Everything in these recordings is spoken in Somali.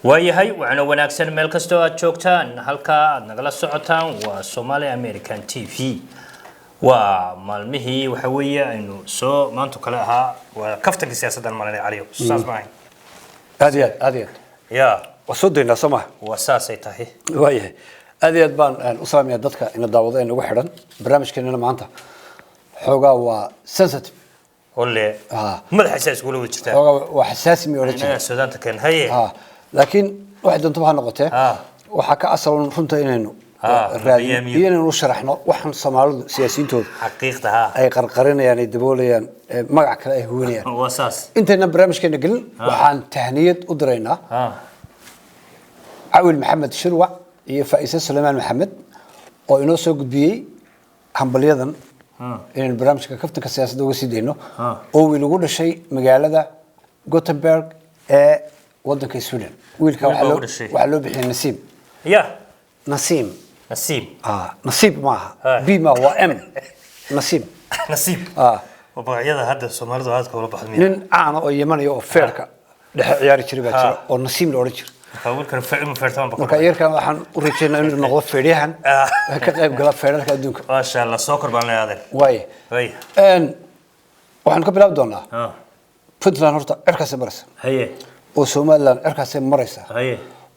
waayahay waxaana wanaagsan meel kasta oo aad joogtaan halka aad nagala socotaan waa Somali American TV waa maalmihii waxa weeye aynu soo maanta kale ahaa waa kaftanka siyaasadda maalinay caliyo saas maahay aad ya wasodayna sama wasaasay tahay waayahay aad baan u salaamaya dadka ina daawada inagu xiran barnaamijkeena maanta xoogaa waa sensitive wale madaxa isku wada jirtaa waa xasaasi mi oran jiray Suudaanta kan haye laakiin waxa doonto waxa noqotay waxa ka asalan runta inaynu raadiyeen u sharaxno waxan Soomaalidu siyaasiyiintooda xaqiiqda ay qarqarinayaan ay daboolayaan magac kale ay huwanayaan wasaas intayna barnaamijkeena galin waxaan tahniyad u diraynaa عويل محمد شروع iyo Faisal Sulaiman Maxamed oo inoo soo gudbiyay hambalyadan in barnaamijka kaftanka siyaasadda uga sideyno oo wiil ugu dhashay magaalada Gothenburg ee wadanka Sweden wiilka waxa loo bixiyay Nasiib Nasiib Nasiib maaha B ma waa M Nasiib وبعيادة هذا الصومال ده هذا كله بحدمين nin aan oo Yemen iyo feerka dhex ciyaari jiray baa jira oo Nasiib la oran jiray فأقول كان فعل مفرطان بقول marka yeerkan waxaan u rajaynayaa inuu noqdo feeriyahan ka qayb gala feerarka adduunka ما شاء الله سكر بان هذا way waxaan ka bilaabi doonaa Puntland horta cirkaas maraysa haye oo Somaliland cirkaas maraysa haye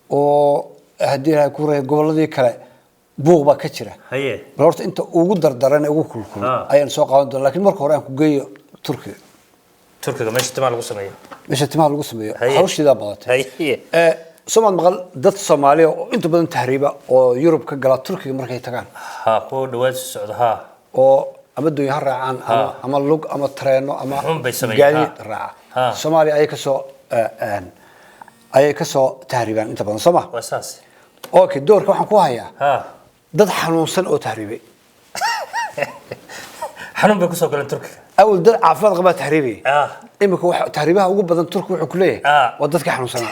oo hadii ay ku reey goboladii kale buuq ba ka jira haye horta inta ugu dardaran ugu kulkul ayaan soo qaadan doonaa laakiin marka hore aan ku geeyo Turkiga meesha timaha lagu sameeyo hawshida badatay haye Somad maqal dad Soomaaliya oo inta badan tahriiba oo Yurub ka gala Turkiga markay tagaan ku dhawaad socdaha oo ama duuyaha raacaan ama lug ama treeno ama gaari raaca Soomaaliya ay ka soo tahriibaan inta badan Soomaa wasaas okay doorka waxaan ku hayaa dad xanuunsan oo tahriibay xanuun bay ku soo galeen Turkiga أول ده عفوا قبل تهريبي إما كوا تهريبها وجود بدن ترك وحكليه وضدك حنو سنة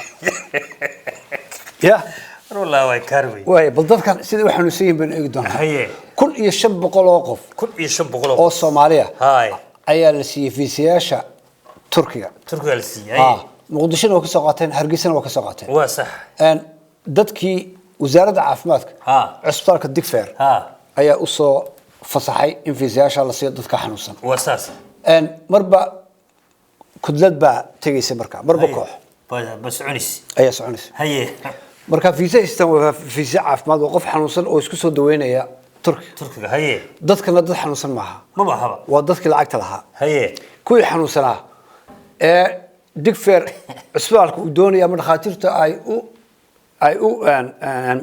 يا والله واي كاربي واي بالضبط كان سيدي وحنو سين بين إقدام كل يشب بقول وقف أو الصومالية هاي أيال سي في سياسة تركيا السي مقدشين وكساقتين هرقيسين وكساقتين وصح أن ضدك وزارة عافماتك عسبتارك الدك فير أيا أصو فصحي إن في زياشة الله سيد ضدك حنوسن وأساس أن مربى كدلت با تجي سمركا مربى كوح بس عنس أي سعنس هي مركا في زي استوى في زعف ما وقف حنوسن أو يسكسو دوينة يا ترك هي ضدك لا ضد حنوسن معها ما بحبا وضدك العقد لها هي كوي حنوسنها ديك فير أسبوعك ودوني من خاطرته ay u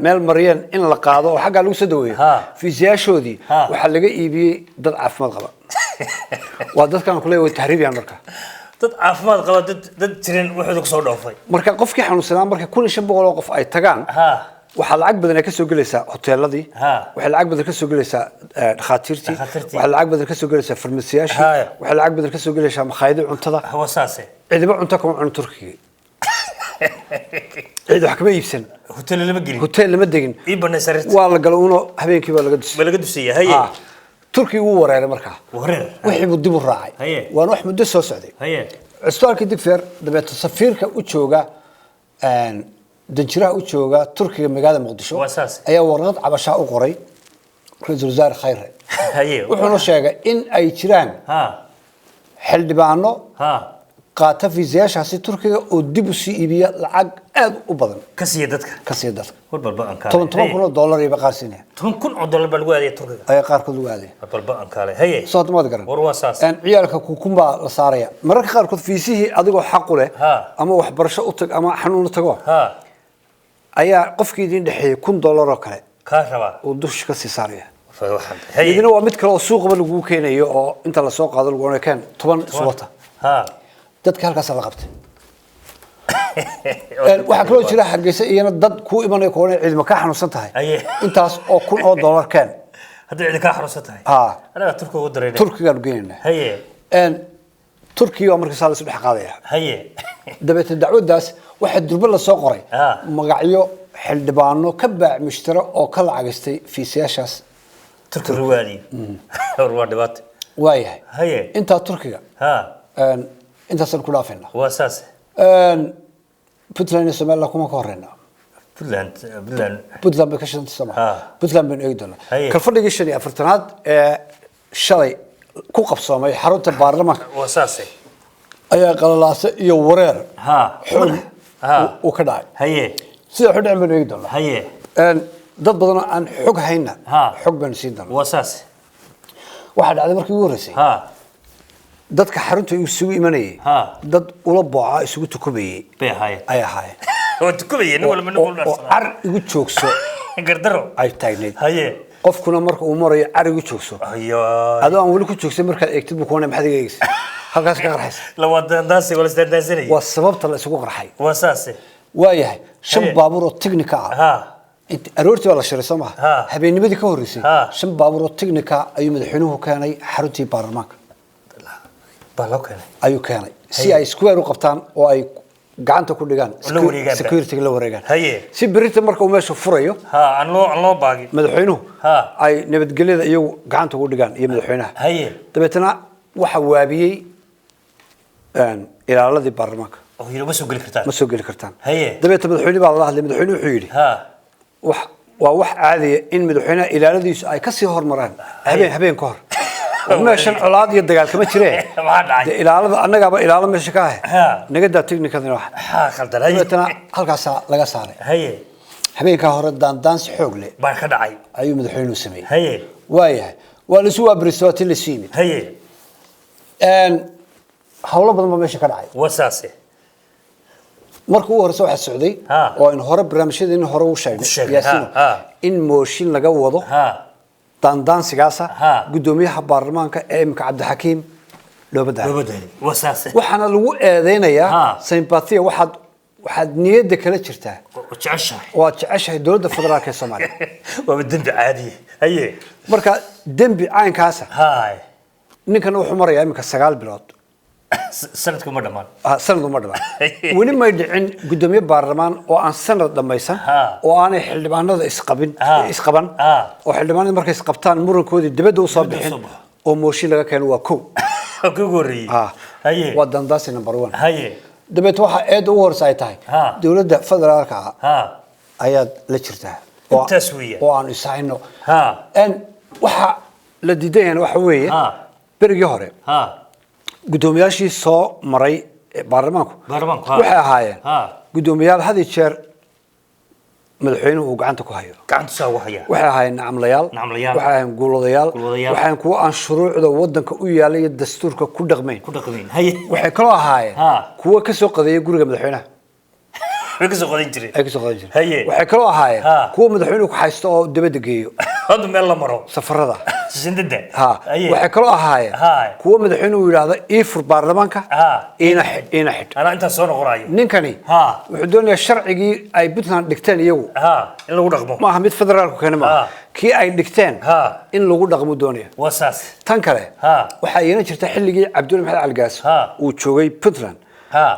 meel mariyeen in la qaado oo xagga lagu soo dhaweeyo fiisiyaashoodii waxa laga iibiyay dad caafimaad qaba waa dadkan kule way tahriibiyaan marka dad caafimaad qaba dad jirin wuxuu ku soo dhoofay marka qofkii xanuunsanaa marka 1500 qof ay tagaan waxa lacag badan ka soo galaysa hoteeladii waxa lacag badan ka soo galaysa dhakhaatiirtii waxa lacag badan ka soo galaysa farmasiyaashii waxa lacag badan ka soo galaysa makhaayadda cuntada wasaase ciidamo cunto kuma cun Turkiga عيد حكمة يبسن هوتيل لما جري هوتيل لما دقن يبنى سرت والله قالوا إنه هبين كي بلقدس هي تركي هو ورا مركها وحي بدي بالراعي وأنا واحد مدرس سعودي السؤال كده فير دبي تصفير كأوتشوجا أن دنشرا أوتشوجا تركيا مقادة مقدشة أي ورقة عبشاء قري رئيس الوزراء خير وحنا شاقة إن أي تيران حل دبانو قاطع في زياشة سي تركيا ودبسي إبيا العق أبدا كسيدتك والبلبان كله طبعا كله دولار يبقى قاسينه طبعا كل دولار بالوادي تركيا أي قار كل وادي البلبان كله هي صوت ما تقرن ورواساس أن عيالك كوكومبا لصارية مرة قار كل في سيه أديكوا حقه له أما وحبرش أطق أما حنون تقوى أي قف كيدين دحية كون دولار كله كهرباء ودش كسي صارية هي إذا هو متكلم السوق بالجو كينه يو أنت السوق هذا الجو كان طبعا صوته dadka halkaas la qabtay waxa kale oo jira Hargeysa iyana dad ku imanay koona ciidamo ka xanuunsan tahay intaas oo kun oo dollar kan hadii ciidan ka xanuunsan tahay anaga Turkiga u dareeray Turkiga u geeyna Turkiga markii saal isdhex qaadaya dabeeta dacwadaas waxa durba la soo qoray magacyo xildhibaano ka baac mushtara oo ka lacagistay fiisiyaashaas Turkiga ruwaadi war dhibaat waayahay inta Turkiga أنت سنكون عارفينه. وأساسه. puntland Soomaaliland kuma ka horeyna puntland bay ka shanta sano puntland bay eegdona kalfadhigii 45aad ee shalay ku qabsoomay xarunta baarlamaanka wasaase ayaa qalalaasay iyo wareer uu ka dhacay sida xudhan baan eegdona dad badan aan xog hayna xog baan siin doonaa wasaase waxa dhacday markii ugu horeysay dadka xarunta isugu imanayay dad ula booca isugu tukubayay bay ahaayeen ay ahaayeen oo tukubayeen walba naqul oo ar igu joogso gardaro ay taagneed qofkuna marka uu marayo ar igu joogso adoo aan wali ku joogsan markaad eegtid buu koona maxad iga eegsan halkaas ka qarxaysa la wadandaasi wala standaasanay waa sababta la isugu qarxay wasaase waayahay shan baabuur oo technical inta aroortii la shiray Soomaa habeennimadii ka horeysay shan baabuur oo technical ayuu madaxweynuhu keenay xaruntii baarlamaanka ayuu keenay si ay square u qabtaan oo ay gacanta ku dhigaan security la wareegaan si birita marka uu meesha furayo aan loo baagin madaxweynuhu ay nabadgelyada iyagu gacanta ugu dhigaan iyo madaxweynaha dabeetana waxa waabiyay ilaaladii baarlamaanka oo yiri ma soo geli kartaan dabeetana madaxweynuhu baa la hadlay madaxweynuhu wuxuu yiri wax caadi ah in madaxweynaha ilaaladiisu ay ka sii hormaraan habeen ka hor meeshan colaad iyo dagaal kama jireen ilaalada annagaba ilaalo meesha ka ah naga daa technicada wax khaldanay dabeetana halkaas laga saaray habeenka hore daandaansi xoog leh baa ka dhacay ayuu madaxweynuhu sameeyay waayahay waa la soo abristooti la siimid hawlo badan baa meesha ka dhacay wasaase markuu horeysa waxa socday oo in hore barnaamijyadeen hore u sheegay yaasiin in mooshin laga wado daandaansigaasa gudoomiyaha baarlamaanka ee imka Cabdixakiim loo badalay wasaase waxana lagu eedeynayaa sympathy waxaad niyadda kala jirtaa jeceshahay dawladda federaalka ee Soomaaliya waa dambi caadi marka dambi caynkaasa ninkan wuxuu marayaa imka 9 bilood sanadku ma dhamaan weli ma dhicin gudoomiye baarlamaan oo aan sanad dhamaysan oo aanay xildhibaanada isqaban oo xildhibaanada markay isqabtaan murankoodii dibadda u soo bixin oo mooshin laga keeno waa kow waa dandaasi number 1 dabeet waxa eed ugu horeysa ay tahay dawladda federaalka ayaad la jirtaa oo aan isahayno waxa la diidan waxa weeye berigii hore gudoomiyaashii soo maray baarlamaanku waxay ahaayeen gudoomiyaal had iyo jeer madaxweynuhu uu gacanta ku hayo waxay ahaayeen nacamlayaal waxay ahaayeen guuladayaal waxay kuwa aan shuruucda wadanka u yaalay dastuurka ku dhaqmeyn waxay kaloo ahaayeen kuwa ka soo qadeeyay guriga madaxweynaha waxay kaloo ahaayeen kuwa madaxweynuhu ku haysto oo dibadda geeyo hada meel la maro safarada sindada waxay kaloo ahaayeen kuwa madaxweynuhu yiraahdo iifur baarlamaanka ina xid ana inta soo noqonayo ninkani wuxuu doonayaa sharcigii ay Puntland dhigteen iyagu in lagu dhaqmo ma aha mid federaalku keenay ma kii ay dhigteen in lagu dhaqmo doonaya wasaas tan kale waxa yeena jirta xilligii Cabdulla Maxamed Algaas uu joogay Puntland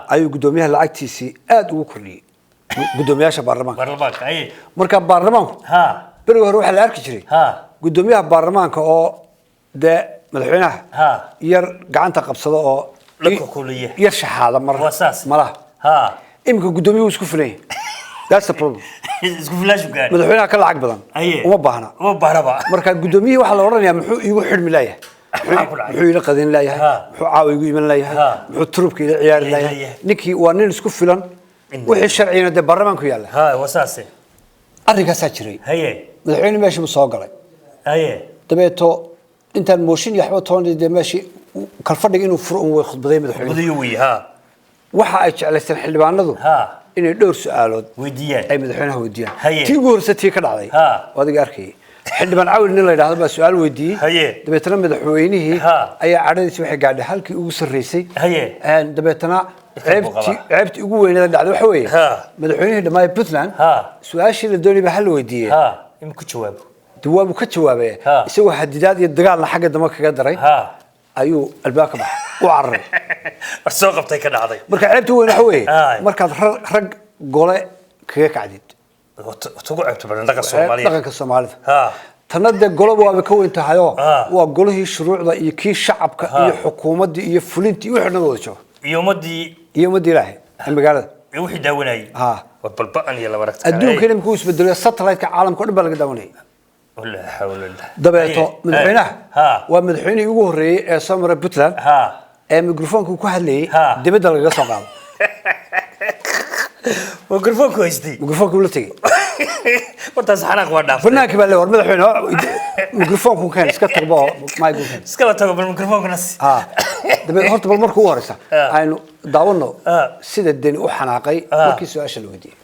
ayuu gudoomiyaha lacagtiisii aad ugu kordhiyay gudoomiyaasha baarlamaanka marka baarlamaanku bari hore waxa la arki jiray gudoomiyaha baarlamaanka oo madaxweynaha yar gacanta qabsado oo yar shaxaada malaha imka gudoomiyuhu isku filan that's the problem isku filaashu gaar madaxweynaha ka lacag badan uma baahna marka gudoomiyuhu waxa la oranayaa muxuu iigu xidhmi layahay muxuu ila qadin layahay muxuu caawi igu iman layahay muxuu turubka ila ciyaari layahay ninkii waa nin isku filan wixii sharciina de baarlamaanku yaala wasaase arrinkaas jiray madaxweyne meeshii soo galay dabeeto intaan mooshin iyo waxba toonay meeshii kalfadhiga inuu furo uu khudbaday madaxweyne waxa ay jeclaysan xildhibaanadu inay dhowr su'aalood weydiiyaan ay madaxweynaha weydiiyaan tii ugu horreysay tii ka dhacday wadiga arkay xildhibaan cawil nin la yiraahdo baa su'aal weydiiyay dabeetana madaxweynihii ayaa cadhadiisa waxay gaadhay halkii ugu sarreysay dabeetana ceebti ugu weynayd dhacday waxa weeye madaxweynihii dhammaay Puntland su'aashii la doonayay hal weydiiyay in ku jawaabo jawaabu ka jawaabay isagoo hadidaad iyo dagaal xagga dama kaga daray ayuu albaabka u cararay soo qabtay ka dhacday marka ceebti weyn waxa weeye markaad rag gole kaga kacdid tugu ceebto dhaqanka Soomaalida tanada golob waa ka weyn tahay oo waa golihii shuruucda iyo kii shacabka iyo xukuumadda iyo fulintii wixii dhan wada jooga iyo umadii Ilaahay magaalada وحي داوناي والبلبان يلا ورقت الدون كلام كوس بدل الساتلايت كعالم كله بلق داوناي ولا حول ولا دبعته مدحينه ومدحيني ugu horeeyay ee Samara Puntland ee microphone ku hadlayay dibadda laga soo qaado microphone ku haystay microphone ku la tagay horta saxanaaq waa dhaaf banaanka baa la war madaxweyne microphone ku keen iska tagbo mic ku keen iska la tago microphone kana dabad horta bal markuu horeysa aynu daawano sida dani u xanaaqay markii su'aasha la weydiiyay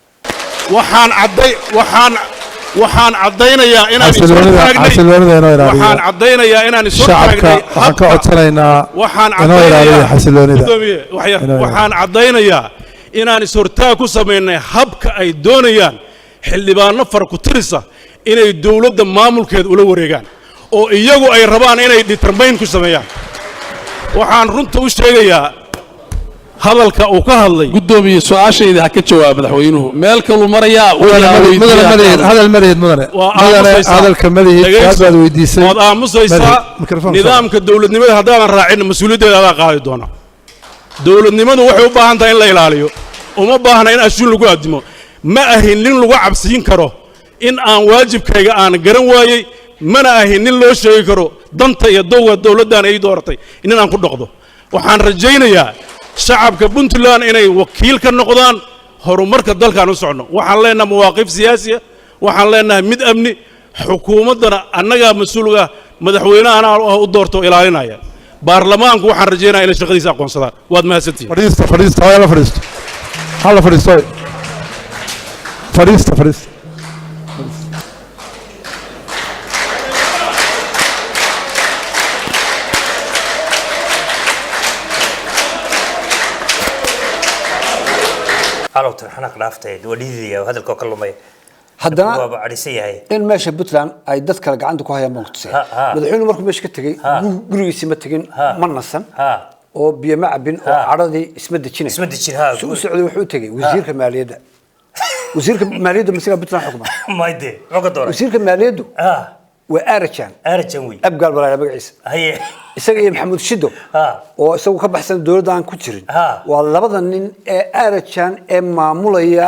waxaan cadaynayaa inaan isoo taagnay waxaan cadaynayaa inaan isoo taagnay waxaan ka codsanaynaa inoo ilaaliyo xasiloonida waxaan cadaynayaa inaan ishortaag ku sameynay habka ay doonayaan xildhibaano farkutirisa inay dawladda maamulkeed ula wareegaan oo iyagu ay rabaan inay determine ku sameeyaan waxaan runta u sheegayaa hadalka uu ka hadlay gudoomiye su'aashayda ha ka jawaab madaxweynuhu meel kalu marayaa hadal mareed mudane hadalka madaxii baad weydiisay waad aamusaysaa nidaamka dawladnimada haddaadan raacin mas'uuliyaddeeda adaa qaadi doona dawladnimadu waxay u baahan tahay in la ilaaliyo uma baahna in ashuun lagu aadimo ma ahin nin lagu cabsiin karo in aan waajibkayga aan garan waayey mana ahin nin loo sheegi karo danta iyo dowga dawladdan ay dooratay in aan ku dhaqdo waxaan rajaynayaa shacabka Puntland inay wakiil ka noqdaan horumarka dalkan u socno waxaan leenahay mawaaqif siyaasiya waxaan leenahay mid amni xukuumadana annaga mas'uulka madaxweynaha u doorto ilaalinaya baarlamaanku waxaan rajaynayaa inay shaqadiisa aqoonsadaan waad mahadsantihiin fadhiista hala fadhiista علاوة الحناق دافتay wadidii hadalka ka lumay haddana waa arisay in meesha Puntland ay dad kala gacanta ku hayaan baqtisay madaxweynuhu markuu meesha ka tagay gurigiisa ma tagin ma nasan oo biyo ma cabin oo caradii isma dejinay soo socday wuxuu tagay wasiirka maaliyadda mas'uulka Puntland xukuma maayde wuxuu doonay wasiirka maaliyaddu وأرجان وي أبقى البلاي بقيس هي إسقى محمود شدو وإسقى كبحسن دور دان كتير والله بدن أرجان معمولية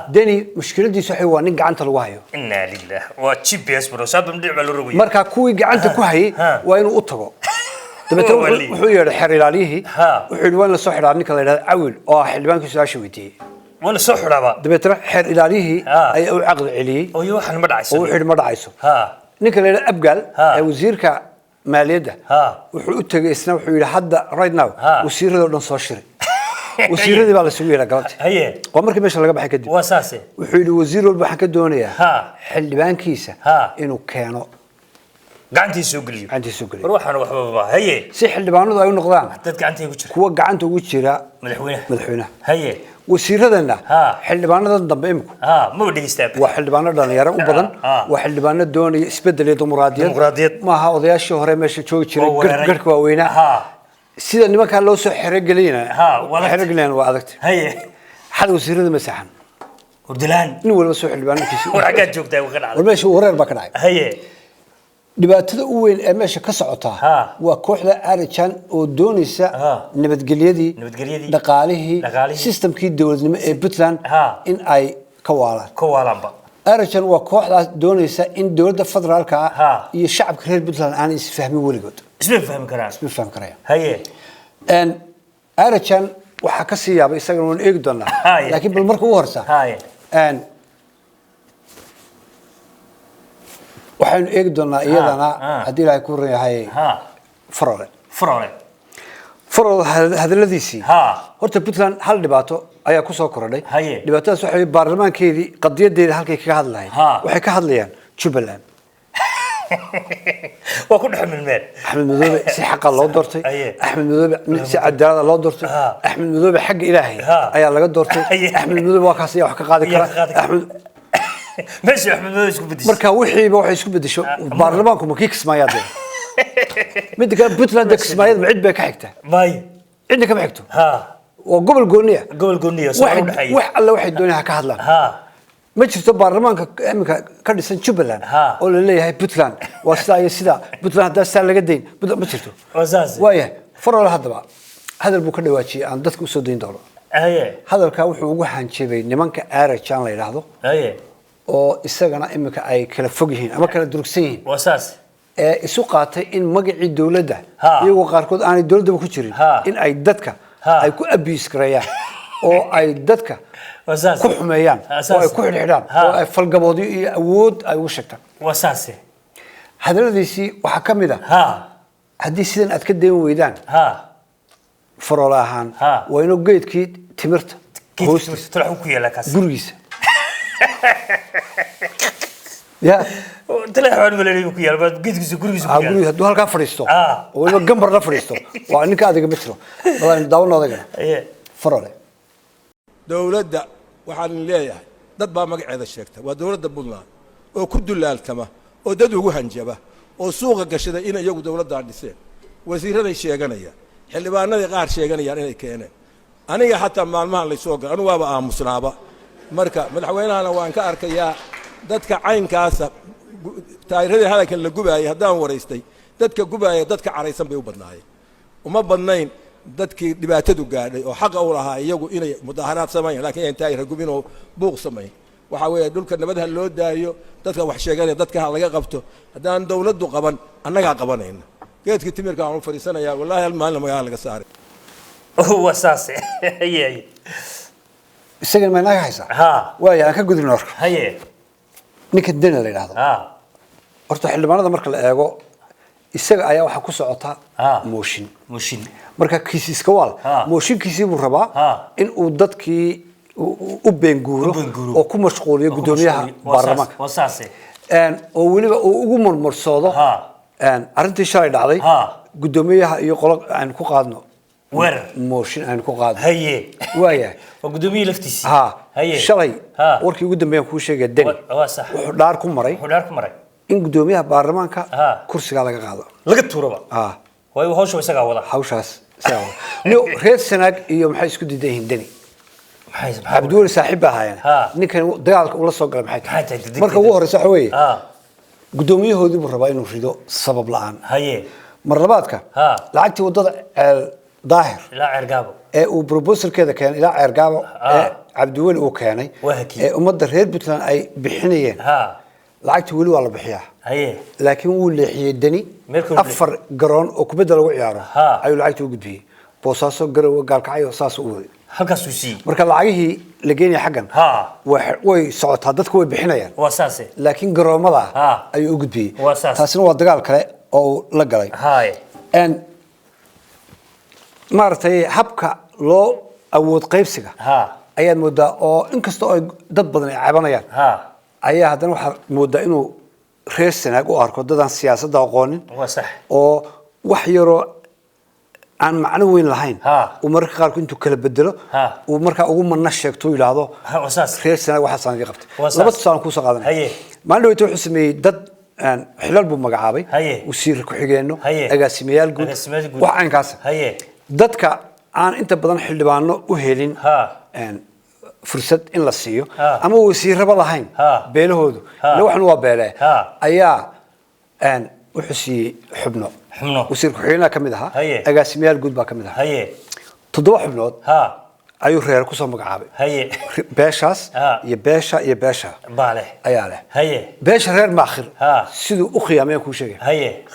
دني مشكلة دي صحيح وانين قعنت الوهايو إنا لله وتشيب يسمر وساب مدير بالروي مركا كوي قعنت كوهاي وينو أطقو تبتو وحوي الحري عليه وحوي وين الصحراء عنك الله عول حلبان كسر شويتي ولا صحراء بقى دبتر حر إلاليه أي أو عقد عليه أو يوحنا مدعيسو أو حر مدعيسو نكلا أبقال وزير كمالية وحوت جسنا وحوي حد رايد ناو وسير ذا نصاشري وسير ذا بالسوية لقلت هي قمر كمش لقى بحكي دي وأساسي وحوي وزير البحكي الدنيا حل بان كيسة إنه كانوا قعنتي سوقلي قعنتي سوقلي روح أنا وحبابا هي سيح اللي بانو ذا ينقضان تد قعنتي وجر هو قعنته وجرا ملحونة هي وسير ذا حل بانو ذا ضب إمكو مو بدي يستاب وحل بانو ذا يرى وبدن وحل بانو دوني سبدل ديمقراطية ما ها وذي الشهر ماشي شو يشري قرق ووينا سيدا نما كان لو سو حرق لينا حرق لينا وعدكت هي حد وسير ذا مساحن وردلان نول بس حل بانو كيسي ورقات جوكتا وخلع والماشي ورير بكناي هي dhibaatada u weyn ee meesha ka socota waa kooxda Arjan oo doonaysa nabadgelyadii dhaqaalihii systemkii dawladnimo ee Puntland in ay ka waalaan Arjan waa kooxdaas doonaysa in dawladda federaalka iyo shacabka reer Puntland aan is fahmin waligood isma fahmi karaan haye Arjan waxa ka sii yaabay isaga oo eeg doona laakiin bal markuu horsa waxaan eeg doonaa iyadana hadii ilaahay ku reeyahay farole hadaladiisii horta Puntland hal dhibaato ayaa ku soo korodhay dhibaatadaas waxay baarlamaankeedii qadiyadeeda halkay kaga hadlayeen waxay ka hadlayaan Jubaland waa ku dhaxmilmeen Axmed Madoobe si xaq loo doortay Axmed Madoobe si cadaalad loo doortay Axmed Madoobe xaq ilaahay ayaa laga doortay Axmed Madoobe waa kaas wax ka qaadi kara Axmed ماشي أحمد ماذا يسكت بديش مركا وحي بوحي يسكت بديش بارلمانكم ما كيكس ما يادين مدك بوتلاند دكس ما ياد معد بك حكته باي عندك كم حكته وقبل قونية واحد الله واحد الدنيا هكا هذلا ما شفت بارلمانك كردستان جوبلاند ولا ليه هاي بوتلاند وسلا يسدا بوتلاند ده سال لقدين ما شفته أساسي وياه فرع هذا بقى هذا البوكر دواتشي عن دتك وسودين دولار هذا الكاوح وجوهان شبي نمانك أرجع لا يلاحظوا oo isagana imika ay kala fog yihiin ama kala durugsan yihiin wasaas isu qaatay in magacii dawladda iyagu qaarkood aanay dawladda ku jirin in ay dadka ay ku abuse gareeyaan oo ay dadka wasaas ku xumeeyaan oo ay ku xidhxidhaan oo ay falgaboodyo iyo awood ay u sheegtaan wasaas hadaladiisi waxa kamid ah hadii sidan aad ka deewan weydaan farol ahaan waa inuu geedkii timirta hoostiisa ku yeela kaas gurigiisa يا طلع حوالي مليون كيال بعد قد كيس أقول هدول هالكا فريستو ولا جنبر لا فريستو وأنا كذا قبتره والله داون هذا كذا فرولة دولة وحال ليه ضد بقى مقعد الشركة ودولة دبلنا وكل دلال كما ودد وجهنجبة وسوق قشدة إنا يجو دولة دار دسين وزيرنا الشيء جنيا اللي بقى أنا غير شيء جنيا أنا كأنه أنا حتى مع المال اللي سوق أنا وابا مسنابة marka madaxweynaha waan ka arkayaa dadka caynkaas taayirada halka la gubaayay hadaan wareystay dadka gubaayay dadka careysan bay u badnaayeen uma badnayn dadkii dhibaatadu gaadhay oo xaq u lahaa iyagu inay mudaharaad sameeyaan laakiin ay taayir gubin oo buuq sameeyay waxa weeye dhulka nabadha loo daayo dadka wax sheeganaya dadka laga qabto hadaan dawladdu qaban annaga qabanayna geedkii timirka aan u fariisanayaa wallahi hal maalin magaala laga saaray wasaas ayay isaga ma naga haysa waaya aan ka gudubno warka haye ninka dana la yiraahdo horta xildhibaanada marka la eego isaga ayaa waxa ku socota mooshin marka kiisiska wal mooshinkiisii buu rabaa in uu dadkii u beenguuro oo ku mashquuliyo gudoomiyaha baarlamaanka oo waliba uu ugu murmursoodo arintii shalay dhacday gudoomiyaha iyo qolo aan ku qaadno موشن أنا كقاعد هي وياه وقدومي لفتيسي هي شلي وركي قدام بين كل شيء قدني صح داركم مري إن قدوميها بارمان كرسي على قاعدة لقيت تربة وهو هوش وسجا ولا هوشاس سوا لو غير سنة يوم حيس كده ده هندني عبدول صاحبها يعني نكن ضيعك ولا صقر محيط مركب وهر سحوي قدوميه هو ذي بالربع إنه فريدو سبب لعن هي مرباتك لعقتي وضع ظاهر لا عرقابه وبروبوسل كذا كان لا عرقابه عبدول وكاني ومدر هير بتلان أي بحنيين لعقتي ولي والله بحياه لكن هو اللي حيدني أفر قرون وكبدل وعياره أيو لعقتي وجد فيه بوساسو قرو قال كعيو ساسو halka suusi marka lacagii la geenay xagan way socotaa dadku way bixinayaan wasaase laakiin garoomada ay u gudbiyay taasina waa dagaal kale oo la galay maartay habka loo awood qaybsiga ayaad moodaa oo inkastoo ay dad badan ay cabanayaan ayaa haddana waxa moodaa inuu reer sanaag u arko dadaan siyaasadda aqoonin oo wax yaro aan macno weyn lahayn oo marka qaar intuu kala bedelo oo marka ugu manna sheegto ilaado reer sanaag waxa saan qabtay laba tusaan ku soo qaadanay maalin dhaweyto wuxuu sameeyay dad xilal buu magacaabay wasiir ku xigeenno agaasimayaal guud wax aan kaas dadka aan inta badan xildhibaano u helin fursad in la siiyo ama wasiirraba lahayn beelahoodu waxan waa beelay ayaa wuxuu siiyay xubno wasiir ku xigeenna kamid aha agaasimayaal guud baa kamid aha 7 xubnood ayuu reer ku soo magacaabay beeshaas iyo beesha baale ayaa leh beesha reer maakhir sidoo u khiyaamay ku sheegay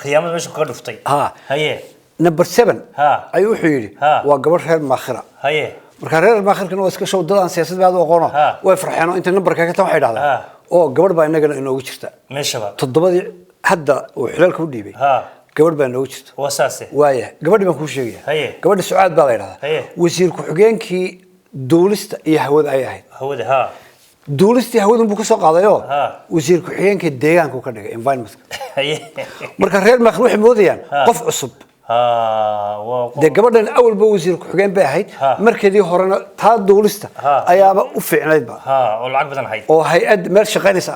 khiyaamada meesha ka dhuftay number 7 ayuu wuxuu yiri waa gabadh reer maakhira marka reer maakhirkana waa iska show dadaan siyaasad baad u aqoono way farxeen inta numberka ka tan waxay dhahdaan oo gabadh baa inagana inoogu jirta meeshaba 7 hadda uu xilalka u dhiibay gabadh baa inoogu jirta wasaase waaya gabadh baan ku sheegay gabadh Sucaad baa la yiraahdaa wasiir ku xigeenkii duulista iyo hawada ay ahayd duulistii hawada buu ka soo qaadayo wasiir ku xigeenka deegaanka ka dhigay environment marka reer maakhir waxay moodayaan qof cusub de gabadhan awal ba wasiir ku xigeen bay ahayd markeedii horena taa duulista ayaaba u fiicnayd ba oo lacag badan ahayd oo hay'ad meel shaqaynaysa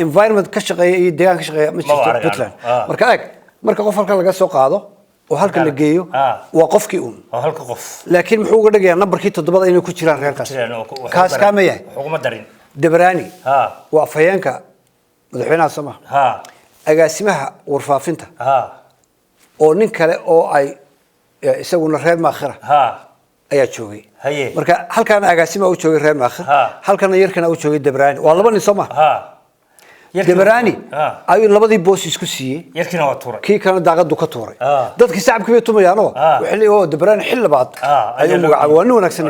environment ka shaqeeya iyo deegaanka ka shaqeeya ma jirto Puntland marka marka qof halka laga soo qaado oo halka la geeyo waa qofkii halka qof laakiin muxuu uga dhigayaa numberkii 7 inay ku jiraan reerkaas kaas kaama yahay xuguma darin debrani waa fayeenka madaxweynaha Soomaaliya agaasimaha warfaafinta oo nin kale oo ay isaguna reer maakhira ayaa joogay haye marka halkan agaasima u joogay reer maakhir halkan yarkana u joogay Dabrani waa laba nin Soomaa Dabrani ayuu labadii boos isku siiyay yarkina waa tuuray kii kana daaqadu ka tuuray dadkii shacabka bay tumayaano waxa leeyahay Dabrani xil labaad ayuu magacaabay waa nin wanaagsan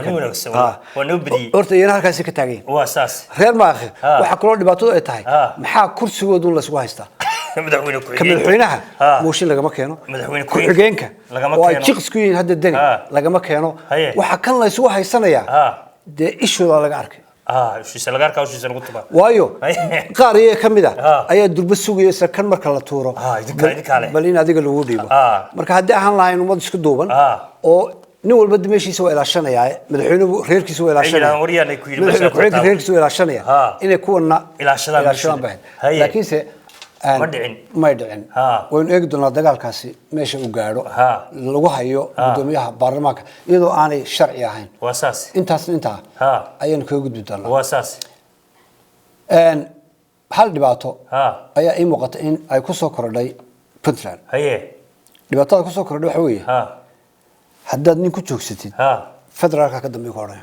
waa noo bidiyay horta iyana halkaas ka taagay waa saas reer maakhir waxa kula dhibaato ay tahay maxaa kursigoodu la isku haystaa madaxweynaha mooshin lagama keeno ku-xigeenka oo ay jiqs ku yihiin hadda dani lagama keeno waxa kan la isku haysanaya dee ishooda laga arkay ishiisa laga arkaa ishiisa lagu tubaa waayo qaar iyaga ka mid ah ayaa durba sugaysa kan marka la tuuro bal in adiga lagu dhiibo marka haddii ahaan lahayn ummad isku duuban oo nin walba meeshiisa waa ilaashanaya madaxweynuhu reerkiisa waa ilaashanaya madaxweynuhu reerkiisa waa ilaashanaya inay kuwana ilaashadaan baahan laakiinse ما يدعين وين يقدرون الدجال كاسي ماشي وقارو لو هيو بدوميها برلمانك يدو أنا شرعي هين واساس أنت أيان كوجد بدنا واساس أن هل دبعته أي أي مقاطعين أي كسر كردي بنتلان هي دبعته كسر كردي حوي حدد نيكو تشوكستي فدرالك كده ميقارن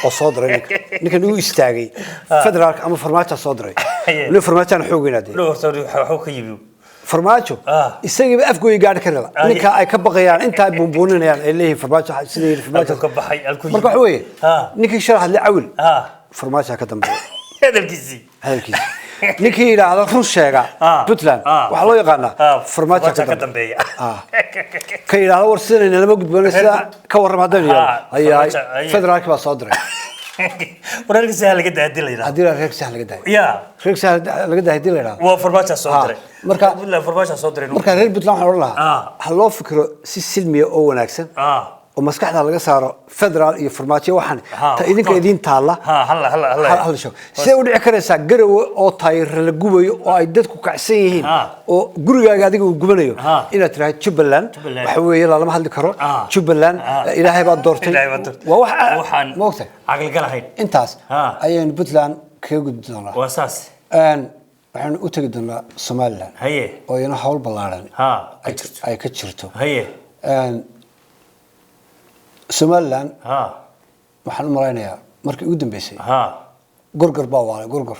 وصادري نكنو يستاجي فدرالك أما فرماتها صادري لو فرماتها نحوقين هذه لو صادري حوق يبيو فرماتشو يستاجي بأفقو يقعد كذا نك أي كبقى يعني أنت بونبونين يعني اللي هي فرماتها سيدي فرماتها كبحي الكل مركو حوي نك يشرح اللي عول فرماتها كده هذا الكيسي هذا الكيسي نكي إلى هذا خص شيء بتلان وحلو يقالنا فرماتها كده كي إلى هذا ورسنا إن لما قد بنسلا كور ما دنيا هي فدرالك بصادري ورالك سهل جدا هدي لينا هدي لك سهل جدا يا ريك سهل جدا هدي لينا وفرماتها صادري مركا ولا فرماتها صادري مركا ريل بتلان حولها هلو فكرة سلمية أو ناكسن ومسكحنا لقى صار فدرال يفرماتي وحن تأذين كأذين تالا هلا شو سوي عكرسة جرو أو طاير لجوبي أو عدتكم كعسيين أو جرو قاعدين وجبنيو إلى ترى تشبلان وحوي لا ما حد كرر تشبلان إلى هاي بعد دورتين وحن موقته عقل قلهين انتاس أيين بتلان كيوجد دنا وأساس أن وحن أتجدنا سومالان هي وينا حول بلارن أي كتشرتو هي أن سومالان waxaan u malaynayaa markii ugu dambeysay gurgur baa waalay gurgur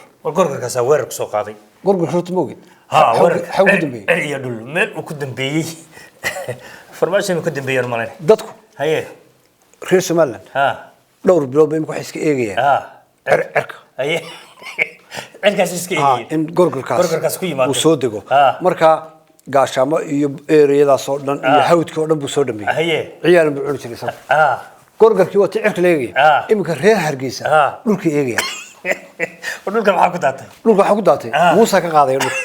ka soo weerar soo qaaday gurgur horta moogid waxa ugu dambeeyay iyo dhul meel uu ku dambeeyay farmaashin uu ku dambeeyay malayna dadku haye reer Soomaaliland dhowr bilood bay ku xiska eegayaan cirka haye cirkaas iska eegayay in gurgurkaas ku yimaado uu soo dego marka gaashamo iyo eeriyadaas oo dhan iyo hawdkii oo dhan buu soo dhameeyay haye ciyaal buu cuni jiray sabab gurgurkii wata cirka leegay imika reer Hargeysa dhulka eegaya dhulka waxa ku daatay Muuse ka qaaday dhulka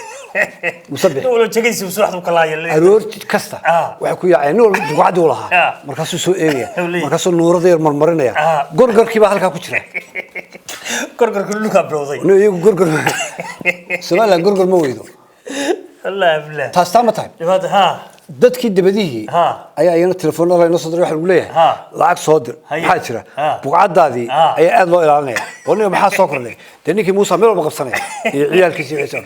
musabix wala jagaysi suuxdu kala yahay aroorti kasta waxa ku yaacay nool duqacdi u lahaa markaasuu soo eegaya markaasuu nuurada yar marmarinaya gurgurkii baa halka ku jira gurgurku dhulka browday iyagu gurgur Soomaaliland gurgur ma weydo الله بالله تاستام تايم dadkii dabadii ayaa ayana telefoonada inoo soo diray waxa lagu leeyahay lacag soo dir maxaa jira buuqadaadii ayaa aad loo ilaalinaya oo maxaa soo kordhay ninkii Muuse meel walba qabsanaya iyo ciyaalkiisa wixii soo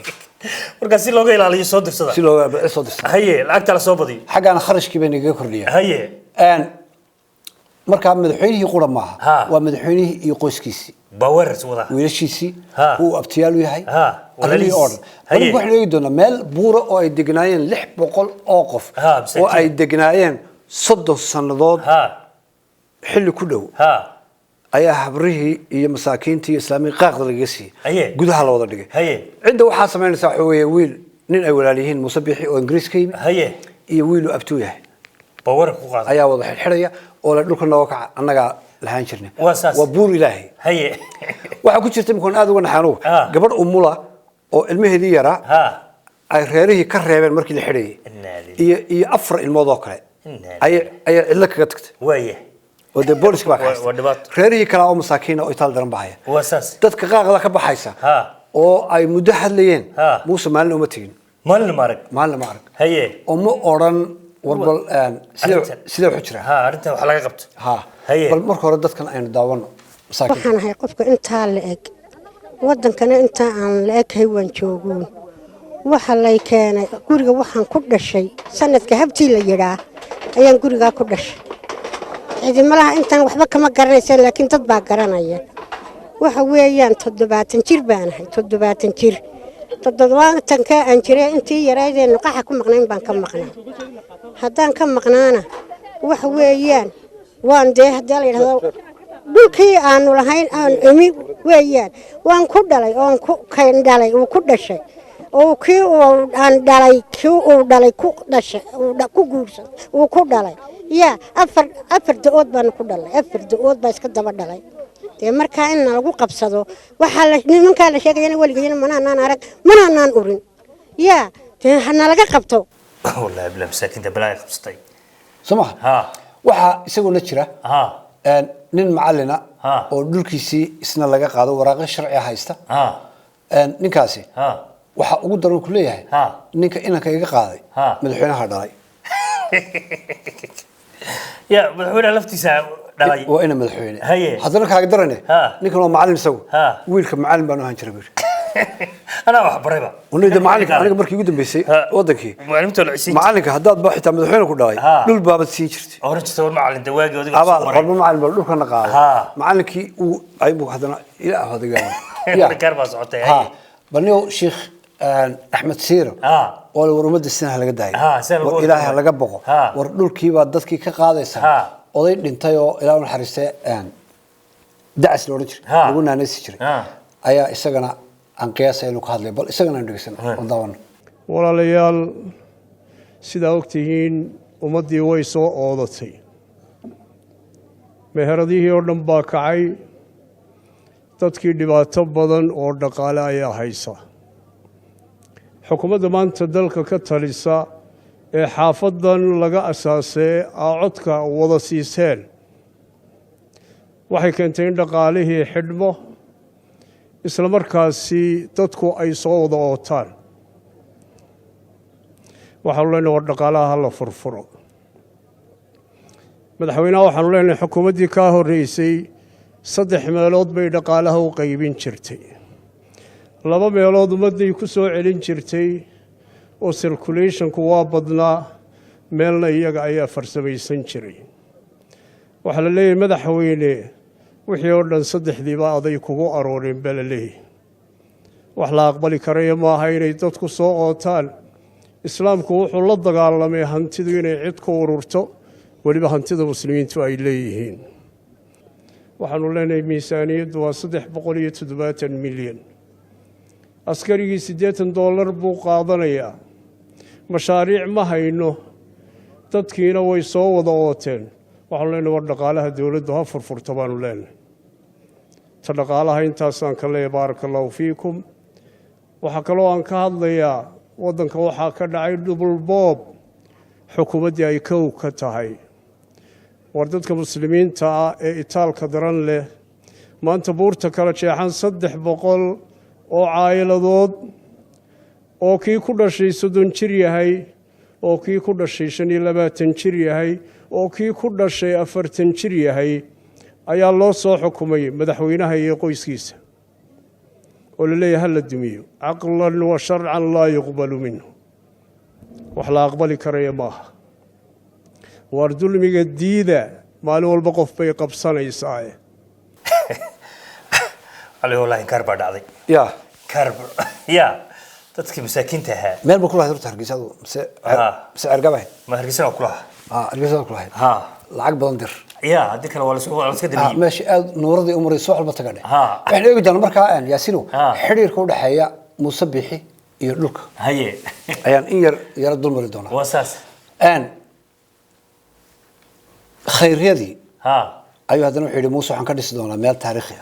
marka si looga ilaaliyo soo dirsada si looga soo dirsada haye lacagta la soo badiyo xagaan kharashkii bay naga kordhiyaa haye marka madaxweynihii qura maaha waa madaxweynihii iyo qoyskiisii باور وضع ويلشيسي هو ابتيالو يحي أغلي أورن أنا بقول لك دونا مال بورا أو يدقناين لح بقول أوقف أو يدقناين صدق السندات حلو كله أيه حبره هي مساكين تي إسلامي قاعد الجسي جودها على وضع دقة عنده واحد سمعنا سحوي ويل نين أولاليهن مصبيحي أو إنجليز كيم يويلو أبتويه باور قاعد أيه وضع الحرية ولا نقول نواقع أنا لهان شرنا وبور إلهي هي واحد كنت شرت مكون هذا ونحنوه قبل أمولا أو المهدي يرى أي غيره كرهبان مركي الحرية يأفر الموضوع كله أي لك قتكت ويه وده بوليس كبار غيره كلاو مساكين أو يطال درم بحية وأساس تذكر غلا كبحيسة أو أي مدحد لين موسى مال أمتين مال المعرك هي أم أوران وربل سيد حجرة أنت وحلاقة قبت بل مركو ردت كان أين داون مساكين waxaan hay qofka inta la eg wadankana inta aan la eg hay waan joogun waxa lay keenay guriga waxaan ku dhashay sanadka habtii la yiraa ayaan guriga ku dhashay cidi malaha intaan waxba kama garanaysa laakiin dad baa garanaya waxa weeyaan 70 jir baan ahay 70 jir 70 ka aan jiray intii yaraydeen qaxa ku maqnayn baan ka maqnaa haddaan ka maqnaana waxa weeyaan waan dee haddii la yiraahdo dhulkii aanu lahayn aan imi weeyaan waan ku dhalay oon ku kayn dhalay uu ku dhashay oo kii aan dhalay kii uu dhalay ku dhashay ku guursan uu ku dhalay ya afar dood baan ku dhalay afar dood baa iska daba dhalay ee marka in lagu qabsado waxa la nimanka la sheegayna waligeena manaan arag manaan urin ya ee hana laga qabto wallahi bla masaakinta balaa qabstay samaha ha waxa isaguna jira ha nin macallina oo dhulkiisii isna laga qaado waraaqo sharci haysta ha ninkaasi ha waxa ugu daran ku leeyahay ninka inanka iga qaaday madaxweynaha dhalay ya madaxweynaha laftiisa dhalay waa ina madaxweyne haddana kaaga darane ninkan waa macallin isagu wiilka macallin baan u ahaan jiray أنا وحبريبا. ونيدا معلك أنا قبل كي قدام بيسي وضعكي. معلك هداد بحث مدحين كل داي. دول باب السيجرتي. أورنج تسوي معلم دواجي ودي. أبا قرب معلم بقول كنا قاعد. معلكي وأيبو هذا إلى هذا قال. يا كرباس عطيه. ها بنيو شيخ أحمد سيرو. ولا ورمد السنة هلا قداي. وإلى هلا قبقه. ودول كي بعدت كي كقاعد يسمع. وضي نتايو إلى الحرسة دعس لورج. يقولنا نسيجري. أيا إسقنا aan qiyaasaynu ka hadlay bal isagana dhigsan wadawan walaalayaal sida ogtihiin ummadii way soo oodatay meheradihii oo dhan baa kacay dadkii dhibaato badan oo dhaqaale ayaa haysa xukuumadda maanta dalka ka talisa ee xaafadan laga asaasay codka wada siiseen waxay keentay in dhaqaalihii xidhmo isla markaasi dadku ay soo wada ootaan waxaanu leenahay war dhaqaalaha la furfuro madaxweynaha waxaanu leenahay xukuumaddii kaa horreysay 3 meelood bay dhaqaalaha u qaybin jirtay 2 meelood ummadday ku soo celin jirtay oo circulationku waa badnaa meelna iyaga ayaa farsamaysan jiray waxaa la leeyahay madaxweyne wixii oo dhan 3diiba aday kugu arooreen balaleey wax la aqbali karayo ma aha inay dadku soo ootaan islaamku wuxuu la dagaalamay hantidu inay cid ku ururto waliba hantida muslimiintu ay leeyihiin waxaanu leenahay miisaaniyaddu waa 370 milyan askarigii $80 buu qaadanayaa mashaariic ma hayno dadkiina way soo wada ooteen waxaanu leenahay war dhaqaalaha dawladdu ha furfurto baanu leenahay تدقالها إنتاسان كله بارك الله فيكم وحكلو عن كهذا وضن كوحا كدعي دبل بوب حكومة أي كو كتاهي وردت كمسلمين تا إيطال كدران له ما أنت بورتا كرتشي حن صدح بقول أو عائلة ضد أو كي كل شيء سدون شريه هاي أو كي كل شيء شني لباتن شريه هاي أو كي كل شيء أفرتن شريه هاي ayaa loo soo xukumay madaxweynaha iyo qoyskiisa oo leeyahay hal dumiyo aqlan wa shar'an la yuqbalu minhu wax la aqbali karayo maaha war dulmiga diida maalin walba qof bay qabsanaysaa ali wallahi karba dhacday ya dadkii masaakiinta ahaa meel buu ku lahayd hargeysadu mise argabay ma hargeysana ku lahaa hargeysada ku lahayd lacag badan dir يا هذيك ولا اسكت دمي ماشي نوردي عمري سوق البتقدة احنا ايجي جانا مركا ان ياسينو حرير كو دحيا مصبحي iyo dhulka haye ayaan in yar dul mari doonaa wasaas khayryadii ayu hadana wuxuu yiri Muuse waxaan ka dhisi doonaa meel taariikhi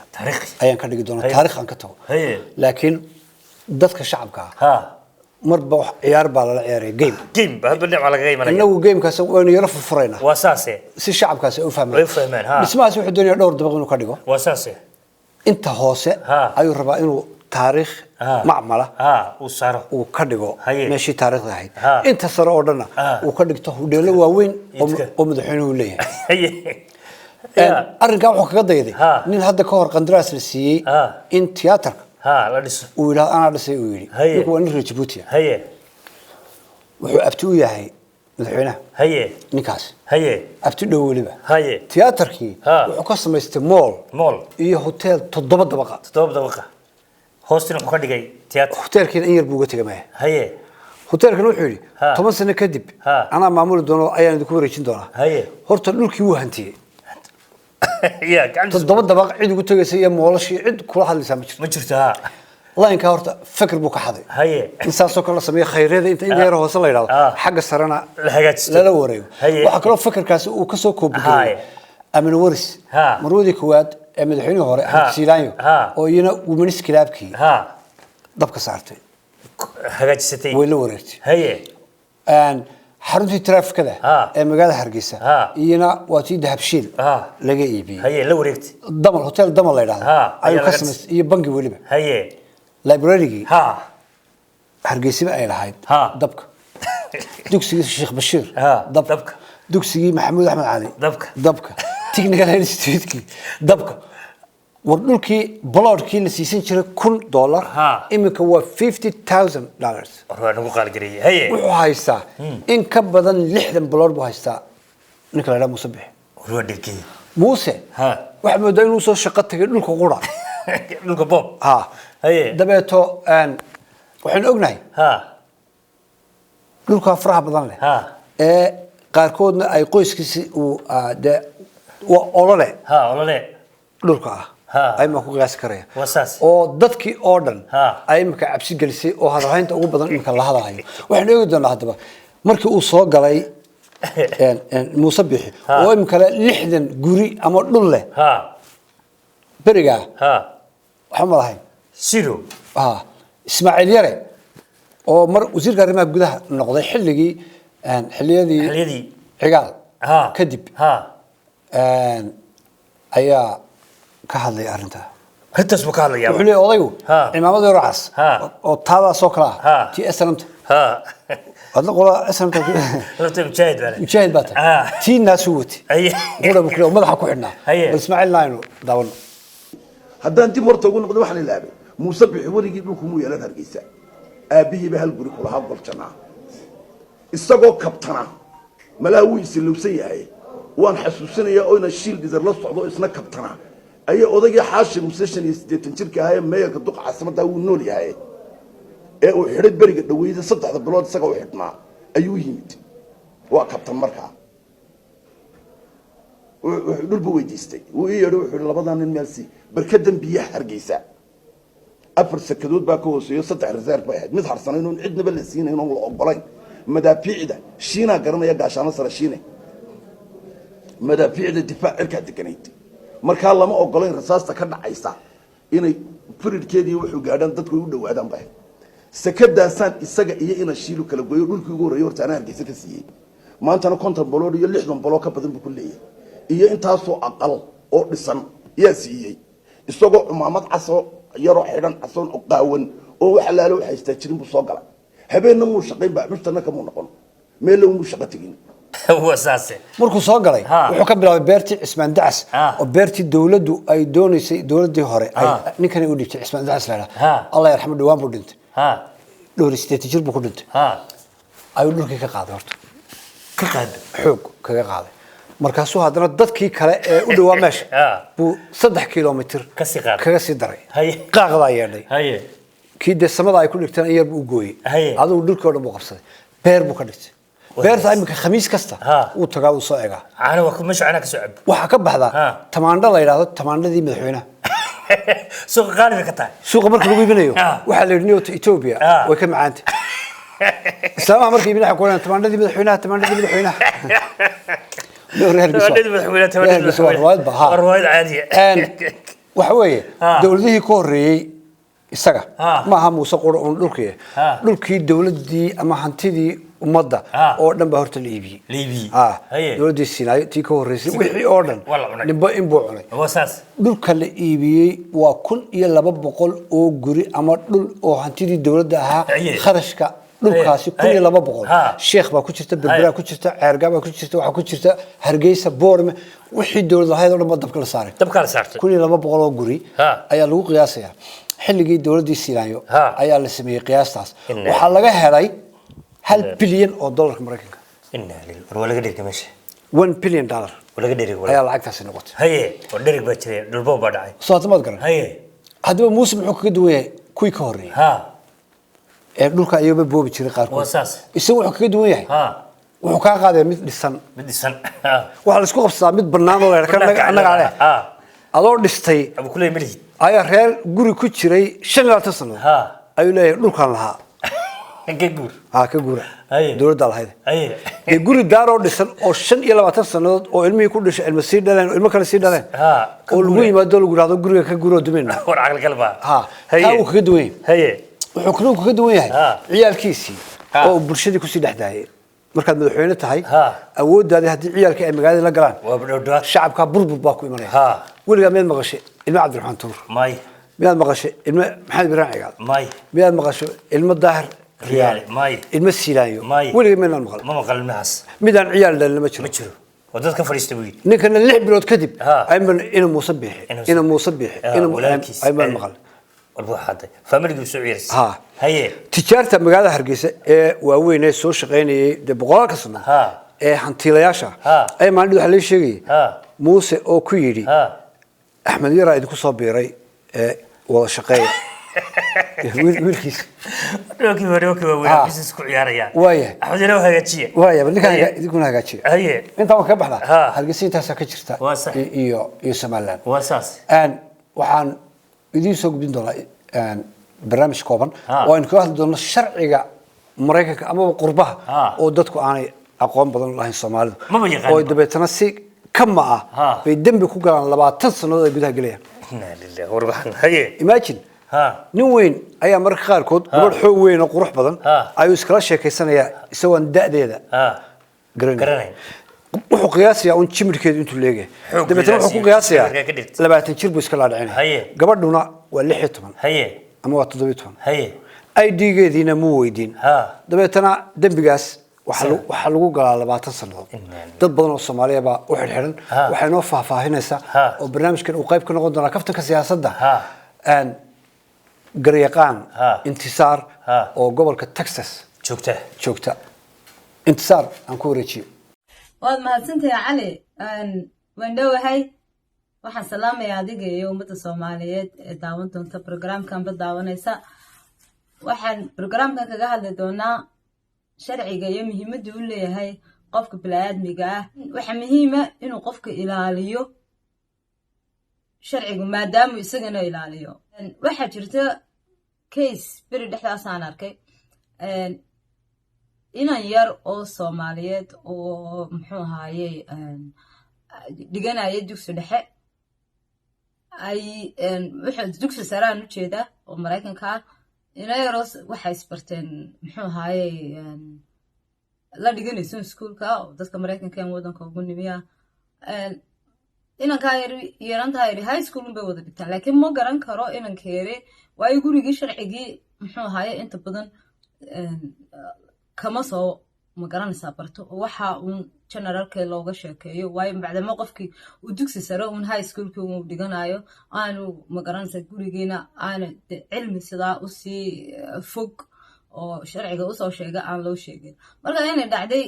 ayaan ka dhigi doonaa taariikh aan ka tago laakiin dadka shacabka marba wax ciyaar baa la ciyaaray game baa dhinac laga qeymanayo inagu gamekaas waynu yara furfurayna wasaase si shacabkaas u fahmaan dhismahaas wuxuu doonayaa dhowr dabaq inuu ka dhigo wasaase inta hoose ayuu rabaa inuu taariikh macmala uu saro uu ka dhigo meeshii taariikhda ahayd inta sare oo dhan uu ka dhigto hudheelo waaweyn oo madaxweynuhu leeyahay arrinkaa wuxuu kaga dayday nin hadda ka hor qandaraas la siiyey in tiyaatarka لا دس ولا أنا دسي ويلي يكون نهر جيبوتي وحو أبتو ياهي madaxweynaha haye ninkaas haye abti dhow waliba haye tiyaatarkii wuxuu ka samaystay mool iyo hotel 7 dabaqa hoostina wuxuu ka dhigay tiyaatar hotelkiina in yar buu uga tagay haye hotelkan wuxuu yiri 10 sano kadib ana maamul doono ayaan idinku wareejin doonaa haye horta dhulkii wuu hantiyay يا قاعد 7 dabaq cid ugu tagaysay iyo moolashii cid kula hadlaysa ma jirtaa لاين كهرت فكر بوك حظي هي إنسان سكر سميه خير هذا أنت إنت يروح وصل يلا حق سرنا لا وريو وحكلو فكر كاس وكسو كوب أمن ورث مرودي كواد أمن الحين هو سيلانيو وينا ومنس كلابكي ضبك صارتي حاجات ستي ولا ورث هي أن حرمتي تراف كذا مقالة هرقيسة ينا واتي دهب شيل لقى يبي هي لو ورث ضمن هوتيل ضمن لا يلا أيوة كسمس يبنجي ولبه هي لايبراري هرقيسي بقى لهاي دبك دوكسي الشيخ بشير دبك دوكسي محمود احمد علي دبك تكنيكال انستيتيوتكي دبك ورنولكي بلوركي اللي سيسين جرى $1 امك هو $50,000 نقول قال قري هي وهايستا ان كبدن 60 بلور بو هايستا نكلا لا مصبح ودكي موسى واحد مودو انو سو شقه تغي دولك قودا دولك بوب هي dabeeto waxaan ognahay dhulka faraha badan leh ee qaarkoodna ay qoyskiisi uu olole dhulka ay ma ku qiyaas karaya oo dadkii oo dhan ay imka cabsi gelisay oo hadalhaynta ugu badan imka la hadalayo waxaan ogi doonaa hadaba markii uu soo galay Muuse Bixi oo imka 60 guri ama dhul leh beriga waxaan malahay سيرو إسماعيل يرى أو مر وزير قريمة جودها نقضي حلقي حليدي عقال كذب أيا كهذا أرنتا حتى اسمك هذا يا وحلي أضيو إمام هذا رأس أو تابع سكرة تي أسلمت هذا قولا أسلمت مشاهد بات تي الناس وتي قولا بكرة وما ضحكوا عنا إسماعيل لاينو داون هذا أنت مرت تقول نقدر وحنا نلعب موسى بحوري يجيب لكم ويا لنا هرجيسة أبيه بهالبريك ولا هذا الجماعة استقوا كابتنا ملاوي سلوسية هاي وان حسوسنا يا أوينا الشيل جزر الله صعدوا اسمه كابتنا أي أوضاع حاشر مسيشن يستنشرك هاي ما يقدق عاصمة ده ونولي هاي وحرد بريك دويزة صدق هذا البلاد سقوا حكمة أيوه يمد وكابتن مركا ودول بويديستي ويروح لبضان المالسي بركدن بيه هرجيسة أفر سكدود باكوس يصدع رزارك واحد مظهر صنينون عدنا بالسين هنا والأقبلين مدافع ده شينا قرنا يقع عشان نصر شينا مدافع ده دفاع إركاد كنيت مركا الله ما أقبلين رصاص تكرنا عيسى إنه فرد كذي وحو قاعدين ضدك يودوا وعدان به سكد ده سان السجع إيه إن الشيلو كلا يقول كيقول ريور تانا هرجيسة كسيه ما أنت أنا كنت بقول يلي حضن بلوكا بدن بكلية iyo intaasoo aqal oo dhisan yaa siiyay isagoo umaamad caso yaro xiran casoon oo qaawan oo wax laalo waxa istaajin buu soo galay habeenna muu shaqayn baa mustana kama noqon meel uu shaqo tigin هو أساسي مركو صاقلي وحكم بلا بيرتي اسمان دعس وبيرتي دولدو أي دونيسي دولدي هوري نكني أودي اسمان دعس لا الله يرحمه دوام بدنت لوري استيتجر بكودنت أي لورك كقاعد كقاعد حوق كقاعد markaasuu hadana dadkii kale ee u dhawaa meesha buu 3 kiiloomitir kaga sii daray qaaqada yeedhay kii desamada ay ku dhigtaan yar buu gooyay aduu dhulkii oo dhan buu qabsaday beer buu ka dhigtay beerta imika khamiis kasta uu tagaa uu soo eega ana waa kuma shacana ka soo cab waxa ka baxda tamaandho la yiraahdo tamaandhadii madaxweynaha suuqa qaaliga ka tahay suuqa marka lagu iibinayo waxa la yidhi Ethiopia way ka macaantay islaamaha markii ibinaha ku leeyahay tamaandhadii madaxweynaha روايد عادية وحوي دولته كوري isaga ma aha Muuse qoro oo dhulkii dawladii ama hantidii umada oo dhan ba horta liibi dawladii Sinaayo tii ka horeysay wixii oo dhan nimba in buu cunay wasaas dhulka la iibiyay waa 1200 oo guri ama dhul oo hantidii dawladda ahaa kharashka dhulkaasi 1200 sheekh baa ku jirta berbera ku jirta ceerga baa ku jirta waxa ku jirta hargeysa boorme wixii dawladda ahayd oo dhan dabka la saaray 1200 oo guri ayaa lagu qiyaasayaa xilligii dawladii Sinaayo ayaa la sameeyay qiyaastaas waxa laga helay $1 bilyan oo dollarka Mareykanka إنه ولا قدر كمشي 1 billion dollar ولا قدر ولا ayaa lacagtaasi noqotay هي ودرك بتشري دلبو بدعي soo tamad garan هي hadaba muuse muxuu kaga duwan yahay kuwii ka horeeyay ها dhulka ayuu boobi jiray qaarkood وأساس isagu wuxuu kaga duwan yahay ها wuxuu ka qaaday mid dhisan بدي سن waxa la isku qabsadaa mid bannaan oo leeyahay annaga ale ها adoo dhistay أبو كله ملهي ayaa reer guri ku jiray 25 sano ها ayuu leeyahay dhulkan lahaa كجور ka guura هي dawladda lahayd هي ee guri daar oo dhisan oo 25 sanadood oo ilmihii ku dhashay ilmo sii dhaleen ilmo kale sii dhaleen ها oo lagu yimaado lagu raado guriga ka guuro dumin ور عقل قلبها ha taa uu kaga duwan yahay هي wuxuu kaloo kaga duwan yahay Ha. ciyaalkiisii Ha. oo bulshadii ku sii dhaxdaayay markaad madaxweyne tahay Ha. awooddaadii haddii ciyaalka ay magaalada la galaan وبدوات shacabka burbur baa ku imanaya Ha. weligaa miyaad maqashay ilmo cabdiraxmaan tuur ماي miyaad maqashay ilmo maxamed ibrahim cigaal ماي miyaad maqashay ilmo daahir riyaale ماي ilmo siilaayo ماي weligaa miyaad maqal ما مقال الناس midaan ciyaal dhalin ma jiro مجرو ودات كفر يستوي ninkana 6 bilood kadib Ha. ayman inuu muuse biixi inuu muuse biixi inuu walaalkiis ayman maqal والبوح هذا فاميلي سويرس ها. هي tijaarta magaalada hargeysa ee waaweyn ee soo shaqeynayay de boqolka sano ها ee hantiilayaasha Ha. ay maalin waxa la sheegay ها muuse oo ku yiri ها axmed yara idinku soo biiray ee wada shaqeeya wiilkiis روكي ها. بيزنس كو عياريا وايه. احمد لو هاجيه waaya ninkan idinkuna hagaajiya هي inta waan ka baxdaa Ha. hargeysa intaas ka jirta Waa sax. iyo Somaliland واساس waxaan idiin soo gudbin doonaa barnaamij kooban Ha. oo aynu ka hadli doono sharciga Mareykanka ama qurbaha Ha. oo dadku aanay aqoon badan u lahayn Soomaalidu Ma yaqaan. oo dabeetana si kama Ha. ah bay dambi ku galaan 20 sanadood ay gudaha galayaan انا لله وربحنا هي imagine ها nin weyn ayaa marka qaarkood gabadh xoog weyn oo qurux badan Ha. ayuu iskala sheekaysanaya isagoo da'deeda ها garanay قرنين wuxuu qiyaasayaa un jimirkeedu intuu leeyahay Xoog dabeetana wuxuu ku qiyaasiyo, qiyaasayaa sawirka ka dhigta. 20 jir buu iska laadhacinaya Haye. gabadhuna waa 16 هي ama waa 17 هي ID-geediina muu weydiin ها dabeetana dembigaas waxaa lagu galaa 20 sanadood Inna dad badan oo Soomaaliya baa u xirxiran Ha. waxay noo faahfaahinaysaa Ha. oo barnaamijkan uu qayb ka noqon doona kaftanka siyaasadda Ha. garyaqaan Ha. intisaar Ha. oo gobolka Texas شوكته joogta intisaar aan ku wareejiyo waad mahadsantahay cali waan dhowahay waxaan salaamayaa adiga iyo ummadda Soomaaliyeed ee daawan doonta programkanba daawanaysa waxaan programkan kaga hadli doonaa sharciga iyo muhiimadda uu leeyahay qofka bini'aadmiga ah waxa muhiim ah inuu qofka ilaaliyo sharciga maadaama isagana ilaaliyo waxaa jirta case beri dhexdaas aan arkay inan yar oo Soomaaliyeed oo muxuu ahaayay dhiganaya dugsi dhexe ay wuxuu dugsi sare aan u jeedaa oo Mareykanka ah inayaros waxay isbarteen muxuu ahaayay la dhiganayso iskuulka oo dadka Mareykanka ee wadanka ugu nimiya inanka yaranta yar high school bay wada dhigtaan laakiin ma garan karo inanka yare way gurigii sharcigii muxuu ahaayay inta badan kama soo ma garanaysaa barto waxa uu generalka looga sheekeeyo way bacdama qofkii uu dugsi sare uu high schoolka uu dhiganayo aanu ma garanaysaa gurigeena aanu cilmi sida u si fog oo sharciga u soo sheega aan loo sheegin marka inay dhacday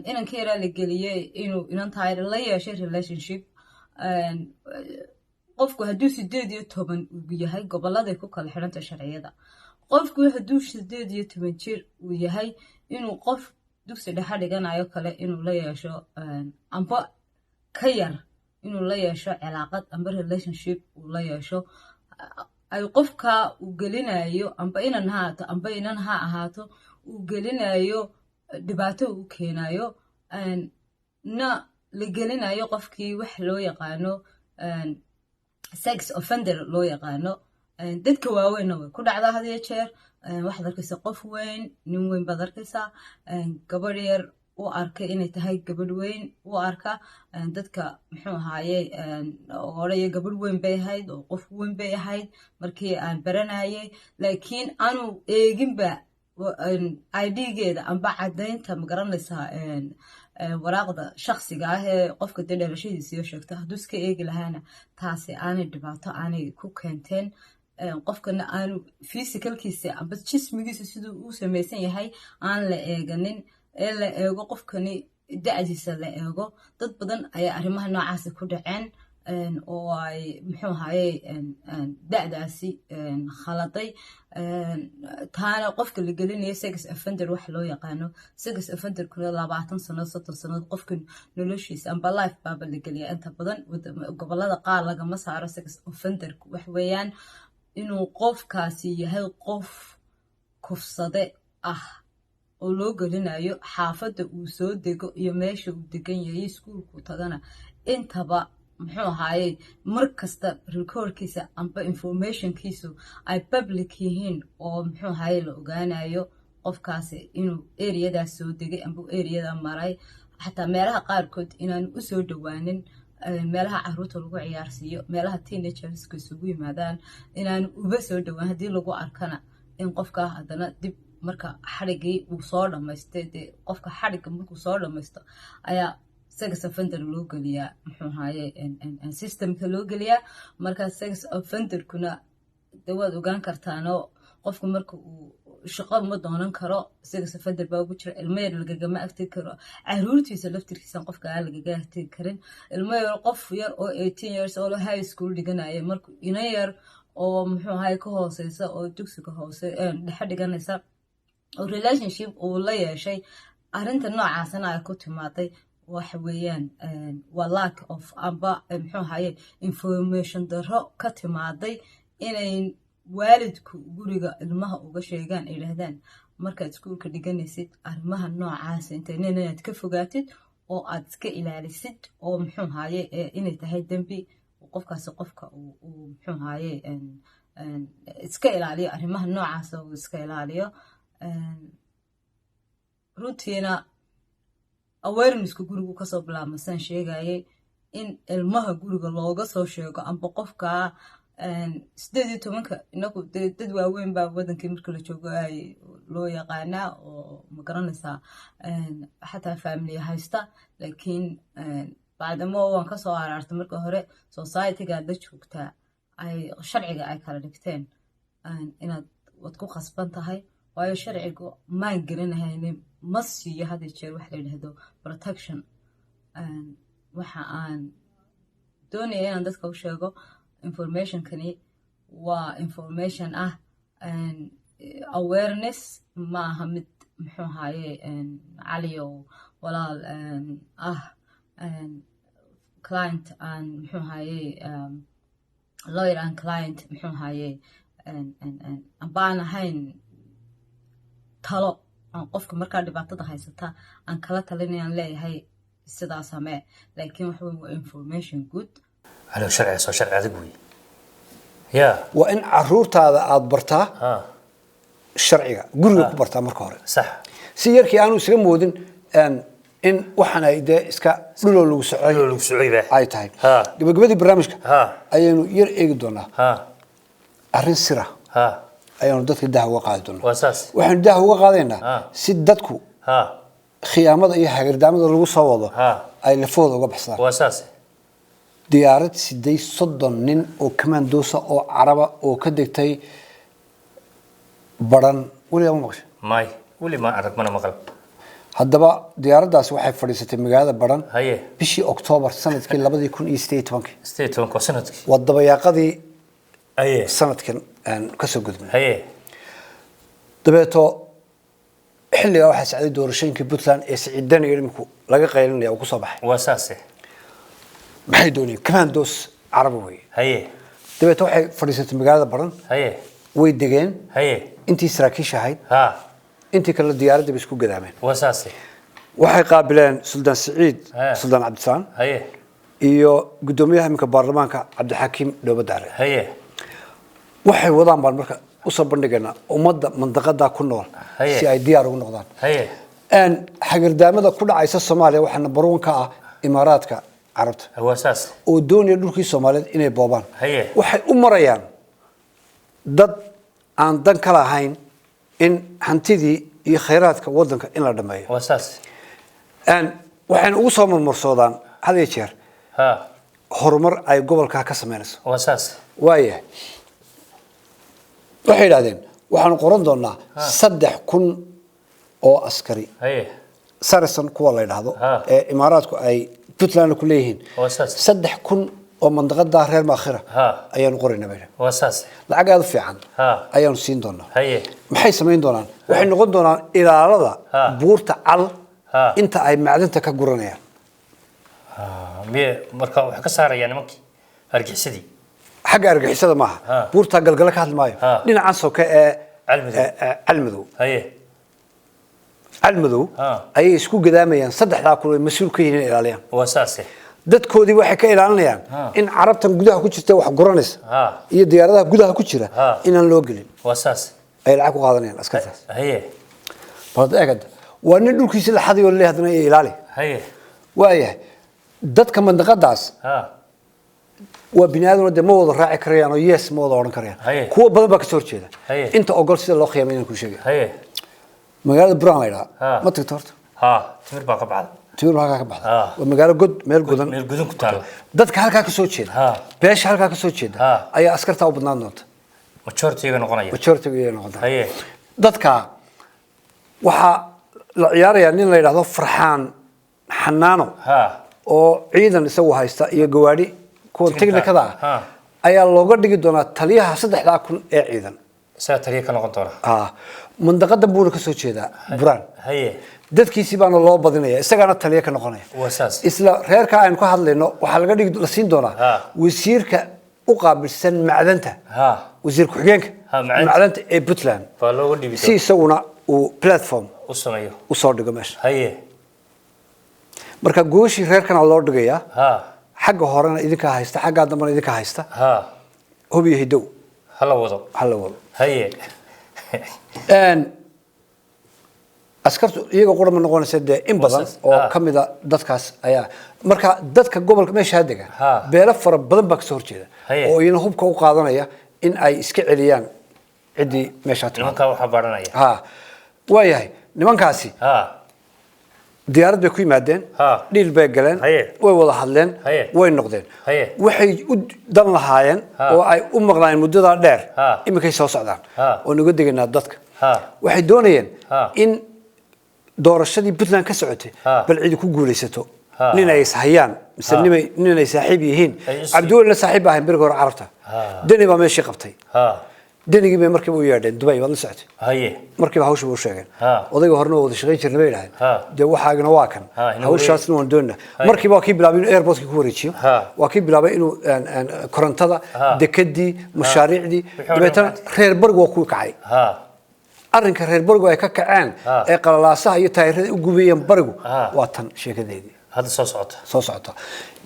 inanka yara la geliyay inuu inantahay la yeeshay relationship qofku hadduu 18 uu yahay goboladay ku kala xiranta sharciyada qofku hadduu 18 jir uu yahay inuu qof dugsi dhexe dhiganayo kale inuu la yeesho amba ka yar inuu la yeesho cilaaqad amba relationship uu la yeesho ay qofka uu gelinayo amba inan haato amba inan ha ahaato uu gelinayo dhibaato uu keenayo na la gelinayo qofkii wax loo yaqaano sex offender loo yaqaano dadka waaweyn way ku dhacdaa had iyo jeer waxaad arkaysaa qof weyn nin weyn baad arkaysaa gabadh yar u arkay inay tahay gabadh weyn u arka dadka muxuu ahaayay oraya gabadh weyn bay ahayd oo qof weyn bay ahayd markii aan baranayay laakiin aanu eeginba ID-geeda amba cadaynta ma garanaysaa waraaqda shakhsiga ah ee qofka dhalashadiisa iyo sheegta hadduu iska eegi lahaana taasi aanay dhibaato aanay ku keenteen qofkana aanu physicalkiisa amba jismigiisa siduu u samaysan yahay aan la eeganin ee la eego qofkani da'diisa la eego dad badan ayaa arrimaha noocaasi ku dhaceen oo ay muxuu ahaayey da'daasi khaladay taana qofka la gelinayo sex offender wax loo yaqaano sex offender kuna 20 sano 30 sano qofka noloshiisa amba life baaba la geliya inta badan gobolada qaar lagama saaro sex offender wax weeyaan inuu qofkaasi yahay qof kufsade ah oo loo gelinayo xaafadda uu soo dego iyo meesha uu degan yahay iskuulku tagana intaba muxuu ahaayey markasta recordkiisa amba informationkiisu ay public yihiin oo muxuu ahaayey la ogaanayo qofkaasi inuu areadaas soo degay amba areada maray xataa meelaha qaarkood inaan u soo dhawaanin meelaha caruurta lagu ciyaarsiiyo meelaha teenagerska isugu yimaadaan inaan uba soo dhawaan haddii lagu arkana in qofka haddana dib marka xadhigii uu soo dhamaystay qofka xadhigga markuu soo dhamaysto ayaa sex offender loo geliyaa muxuu ahaayey systemka loo geliyaa marka sex offenderkuna dawaad ogaan kartaanoo qofku marka uu shaqo ma doonan karo sex offender baa ugu jira ilmo yar lagagama agtegi karo caruurtiisa laftirkiisa qofka aan lagaga agtegi karin ilmo yar qof yar oo 18 years oo high school dhiganaya markuu ina yar oo muxuu ahaayey ka hooseysa oo dugsiga hoose dhexe dhiganaysa oo relationship uu la yeeshay arrinta noocaasna ay ku timaaday waxa weeyaan waa lack of amba muxuu ahaayey information daro ka timaaday inay waalidku guriga ilmaha uga sheegaan ay yiraahdaan markaad iskuulka dhiganaysid arrimaha noocaas inaad ka fogaatid oo aad iska ilaalisid oo muxuu ahaayey inay tahay dambi qofkaasi qofka uu muxuu ahaayey iska ilaaliyo arrimaha noocaas oo iska ilaaliyo runtiina awareness-ka gurigu kasoo bilaabmasaan sheegayay in ilmaha guriga looga soo sheego amba qofka 18 inagu dad waaweyn baa wadankii marka la joogo ay loo yaqaanaa oo ma garanaysaa xataa family haysta laakiin baadamo waan kasoo araartay marka hore society-ga la joogtaa ay sharciga ay kala dhigteen inaad wad ku khasban tahay waayo sharcigu maan garanahaynin ma siiyo hadda jeer wax la yidhaahdo protection waxa aan doonaya inaan dadka u sheego informationkani waa information ah awareness maaha mid muxuu ahaayey caliyo walaal ah client aan muxuu ahaayey lawyer and client muxuu ahaayey baan ahayn talo aan qofka markaa dhibaatada haysata aan kala talinayaan leeyahay sidaa samee laakiin waxa weeye waa information good على شرع سو شرع ذقوي يا وإن عروتها عاد برتا الشرعية قرنا كبرتا مركورة صح سير كي أنا سلم مودن إن وحنا إذا إسكا لولو سعي أي تايم قبل برنامجك أيانو ير إيجدونا أرين سرة أيانو دتك الدعوة قادونا وأساس وحنا الدعوة قادينا سدتكو خيامة أي حاجة دامة لو صوّده أي لفوض وقبحصار وأساس diyaarad sidii 30 nin oo commandosa oo caraba oo ka degtay baran wali ma maqashay may wali ma arag mana maqal haddaba diyaaradaas waxay fadhiisatay magaalada baran haye bishii October sanadkii 2018 sanadkii wadaba yaaqadii haye sanadkan aan ka soo gudbin haye dabeeto xilliga waxa socday doorashooyinkii Puntland ee Siciidan iyo imku laga qaylinaya oo ku soo baxay waa saase maxay doonayeen commandos carabi way haye dabeeto waxay fadhiisatay magaalada baran haye way degeen haye intii saraakiisha ahayd intii kale diyaaradda bay isku gadaameen wasaase waxay qaabileen Suldaan Saciid Suldaan Cabdisaan haye iyo gudoomiyaha imka baarlamaanka Cabdixakiim Dhoobadaare haye waxay wadaan baan marka u soo bandhigana ummadda mandaqada ku nool si ay diyaar ugu noqdaan haye xagardaamada ku dhacaysa Soomaaliya waxa number 1 ka ah Imaaraadka عربت واساس ودوني دولكي Soomaaliyeed inay boobaan haye waxay u marayaan dad aan dan kala ahayn in hantidii iyo khayraadka wadanka in la dhameeyo واساس waxaan ugu soo marmarsoodaan had iyo jeer horumar ay gobolka ka sameynayso واساس waaye waxay yiraahdeen waxaan qoran doonaa 3,000 oo askari haye sarison kuwa la yidhaahdo ee imaaraadku ay puntland ku leeyihiin 3,000 oo mandaqada reer maakhira ayaanu qoraynaa bayna lacag aad u fiican ayaanu siin doonaa maxay samayn doonaan waxay noqon doonaan ilaalada buurta cal inta ay macdanta ka guranayaan marka waxa ka saarayaan nimankii argixisadi xagga argixisada maaha buurta galgala ka hadlaayo dhinacan soke ee calmadow calmadow ayay isku gadaamayaan 3,000 mas'uul ka yihiin ilaaliyaan dadkoodii waxay ka ilaalinayaan in carabtan gudaha ku jirta wax guranaysa iyo diyaaradaha gudaha ku jira inaan loo gelin ay lacag ku qaadanayaan askartaas baad eegad waa nin dhulkiisa la xaday oo leeyahay ay ilaali waayahay dadka mandaqadaas waa binaadana de ma wada raaci karayaan oo yes ma wada oran karayaan kuwa badan baa ka soo horjeeda inta ogol sida loo qiimeeyo inaan ku sheegay magaalada Brown ayda ma tagto horta timir baa ka baxda timir baa ka baxda waa magaalo god meel godan ku taal dadka halka ka soo jeeda beesha halka ka soo jeeda ayaa askarta u badnaan doonta majority-ga noqonaya dadka waxa la ciyaaraya nin la yiraahdo Farxaan Xanaano oo ciidan isagu haysta iyo gawaadi kuwa tignikada ayaa looga dhigi doonaa taliyaha 3,000 ee ciidan taliya ka noqon doona mandaqada buur ka soo jeeda Buraan dadkiisi baana loo badinaya isagana taliya ka noqonaya isla reerka aan ka hadlayno waxa laga dhigi la siin doonaa wasiirka u qaabilsan macdanta wasiir ku xigeenka macdanta ee Puntland si isaguna uu platform u soo dhigo meesha marka gooshi reerkana loo dhigayaa xagga horena idinka haysta xagga dambana idinka haysta hubiyo hidow hala wado askartu iyaga qurama noqonaysa in badan oo kamida dadkaas ayaa marka dadka gobolka meesha degan beela fara badan baa ka soo horjeeda oo iyana hubka u qaadanaya in ay iska celiyaan cidii meesha nimanka waxa baranaya waayahay nimankaasi diyaarad bay ku yimaadeen dhil bay galeen way wada hadleen way noqdeen waxay u dan lahaayeen oo ay u maqlaan muddada dheer iminkay soo socdaan oo naga deganaa dadka waxay doonayeen in doorashadii Puntland ka socotay bal cid ku guuleysato nin ay hayaan mise nin ay saaxiib yihiin Cabdulla saaxiib ahayn bir hore carabta dani baa meeshii qabtay danigii bay markii uu yeedheen Dubai wada socotay markii hawshu uu sheegay odayga horna wada shaqeyn jirnay bay yiraahdeen de waxaagna waa kan hawshaasna waan doonaa markii baa kii bilaabay inuu airport-ka ku wareejiyo waa kii bilaabay inuu korontada dekadii mashaariicdii dibeetana reer barg waa ku kacay arrinka reer bargu ay ka kaceen ee qalalaasaha iyo taayirada u gubiyeen bargu waa tan sheekadeedii hadda soo socota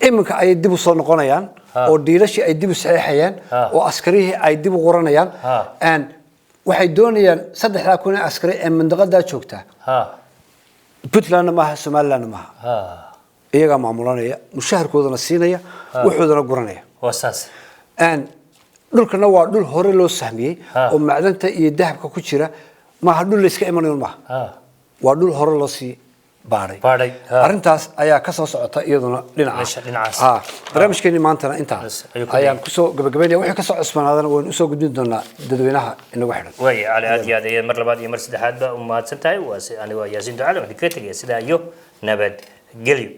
iminka ay dib u soo noqonayaan oo diilashii ay dib u saxeexayaan oo askarihii ay dib u qoranayaan waxay doonayaan 3,000 askari ee mandaqada joogta Puntland ma aha Somaliland ma aha iyaga maamulanaya mushaharkoodana siinaya wuxuudana guranaya dhulkana waa dhul hore loo sahmiyay oo macdanta iyo dahabka ku jira ma ha dhul iska imanayo ma waa dhul hore loo sii baaray arintaas ayaa ka soo socota iyaduna dhinacaas barnaamijkeeni maantana intaas ayaan ku soo gabagabeynaya wixii ka soo cusbanaadana waan u soo gudbin doonaa dadweynaha inagu xidhan way cali aad iyo aad mar labaad iyo mar saddexaad ba u mahadsantahay waa aniga Yaasiin Ducaale waxaan ka tagay sida iyo nabad gelyo